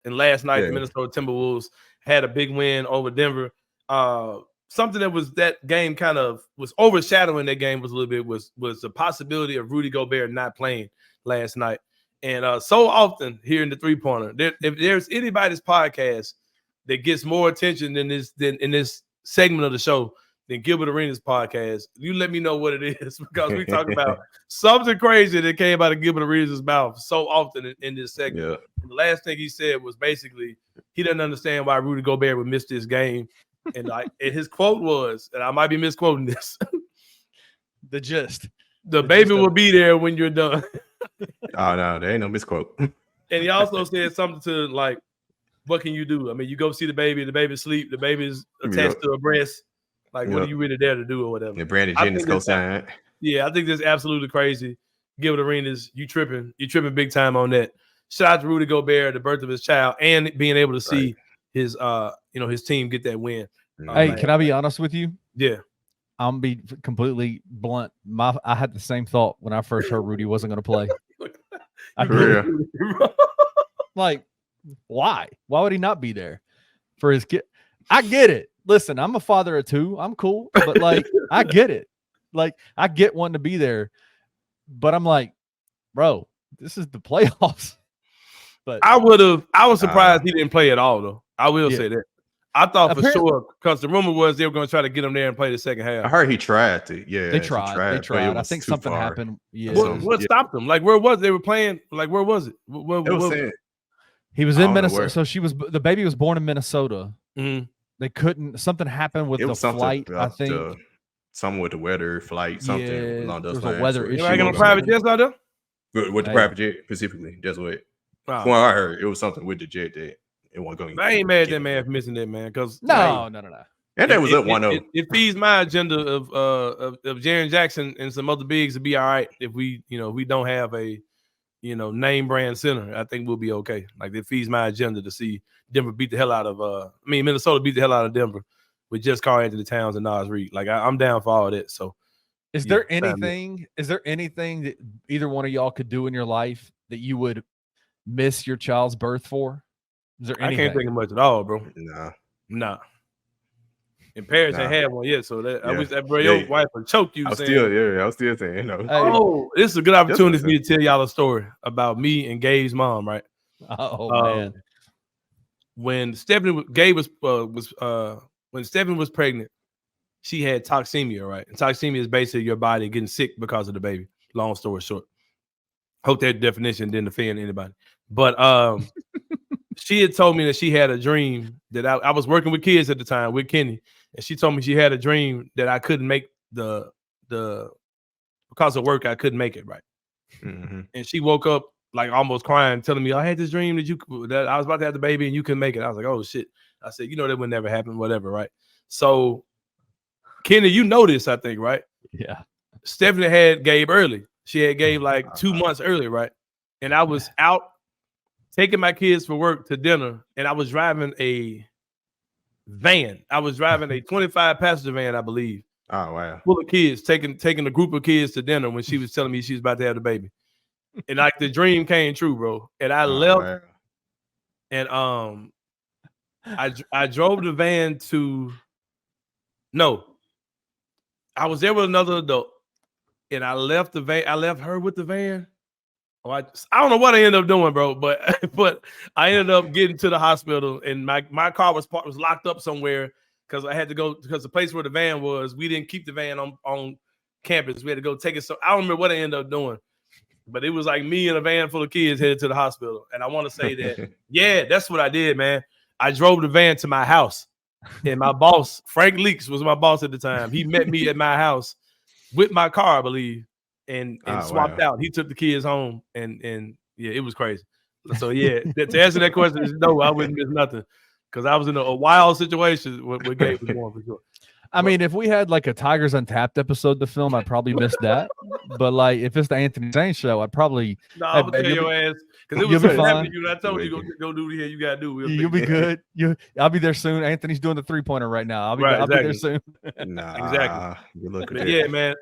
And last night, the Minnesota Timberwolves had a big win over Denver. Something that game kind of was overshadowing that game was a little bit was the possibility of Rudy Gobert not playing last night. And so often here in the three-pointer, if there's anybody's podcast that gets more attention than in this segment of the show than Gilbert Arenas podcast, you let me know what it is, because we talk about something crazy that came out of Gilbert Arenas' mouth so often in this segment. Yeah. The last thing he said was basically he doesn't understand why Rudy Gobert would miss this game. And his quote was, and I might be misquoting this, the gist. The baby will be there when you're done. Oh, no, there ain't no misquote. And he also said something to like, what can you do? I mean, you go see the baby's asleep, the baby's attached to a breast. Like, what are you really there to do or whatever? Yeah, Brandon Jennings co-signed. Yeah, I think that's absolutely crazy. Gilbert Arenas, you tripping big time on that. Shout out to Rudy Gobert, the birth of his child, and being able to see his his team get that win. Hey, can I be honest with you? Yeah. I'm be completely blunt. I had the same thought when I first heard Rudy wasn't going to play. Like, why? Why would he not be there for his kid? I get it. Listen, I'm a father of two. I'm cool, but like, I get it. Like, I get wanting to be there, but I'm like, bro, this is the playoffs. But I was surprised he didn't play at all, though. I will say that. I thought for sure, because the rumor was they were going to try to get him there and play the second half. I heard he tried to. Yeah, they tried. I think something happened. Yeah. What stopped him? Like, where was they were playing? Like, where was it? He was in Minnesota. So the baby was born in Minnesota. Mm-hmm. They couldn't. Something happened with the flight. I think something with the weather, flight, something along those lines. A weather issue. You got a private jet out there? With the private jet specifically, that's what. Wow. From what I heard, it was something with the jet that it wasn't going. I ain't mad at that man for missing that, man. Because no. And that was up 1-0. It feeds my agenda of Jaren Jackson and some other bigs to be all right if we don't have a name brand center. I think we'll be okay. Like, it feeds my agenda to see Denver beat the hell out of Minnesota beat the hell out of Denver with just Karl-Anthony Towns and Naz Reid. Like, I'm down for all that. So is there anything that either one of y'all could do in your life that you would miss your child's birth for? Is there anything? I can't think of much at all, bro. Nah. And Paris ain't had one yet, so that I wish that your wife would choke you. I was still saying, this is a good opportunity for me to tell y'all a story about me and Gabe's mom, right? Oh man. When Stephanie was pregnant, she had toxemia, right? And toxemia is basically your body getting sick because of the baby. Long story short. Hope that definition didn't offend anybody. But she had told me that she had a dream that I was working with kids at the time with Kenny, and she told me she had a dream that I couldn't make the because of work I couldn't make it, right? Mm-hmm. And she woke up like almost crying, telling me I had this dream that I was about to have the baby and you couldn't make it. I was like, oh shit. I said, that would never happen, whatever, right? So Kenny, you know this, I think, right? Yeah. Stephanie had Gabe early. She had Gabe like 2 months early, right? And I was out taking my kids for work to dinner, and I was driving a van. I was driving a 25-passenger van, I believe. Oh, wow. Full of kids, taking a group of kids to dinner when she was telling me she was about to have the baby. And like the dream came true, bro. And I left, wow. and I drove the van to I was there with another adult, and I left the van. I left her with the van. Oh, I don't know what I ended up doing, bro, but I ended up getting to the hospital, and my car was locked up somewhere because I had to go, because the place where the van was, we didn't keep the van on campus. We had to go take it. So I don't remember what I ended up doing, but it was like me and a van full of kids headed to the hospital. And I want to say that, yeah, that's what I did, man. I drove the van to my house, and my boss, Frank Leaks, was my boss at the time. He met me at my house with my car, I believe, and swapped out. He took the kids home, and yeah, it was crazy. So yeah, to answer that question is no, I wouldn't miss nothing, because I was in a wild situation with Gabe was born for sure. I mean, if we had like a Tigers Untapped episode to film, I'd probably miss that. But like, if it's the Anthony Sain show, I'd probably. No, I'm gonna tell your ass, because it was so happening to you. I told you go do the hell you gotta do. You'll be good. I'll be there soon. Anthony's doing the 3-pointer right now. I'll be there soon. Nah, exactly. You look at yeah, man.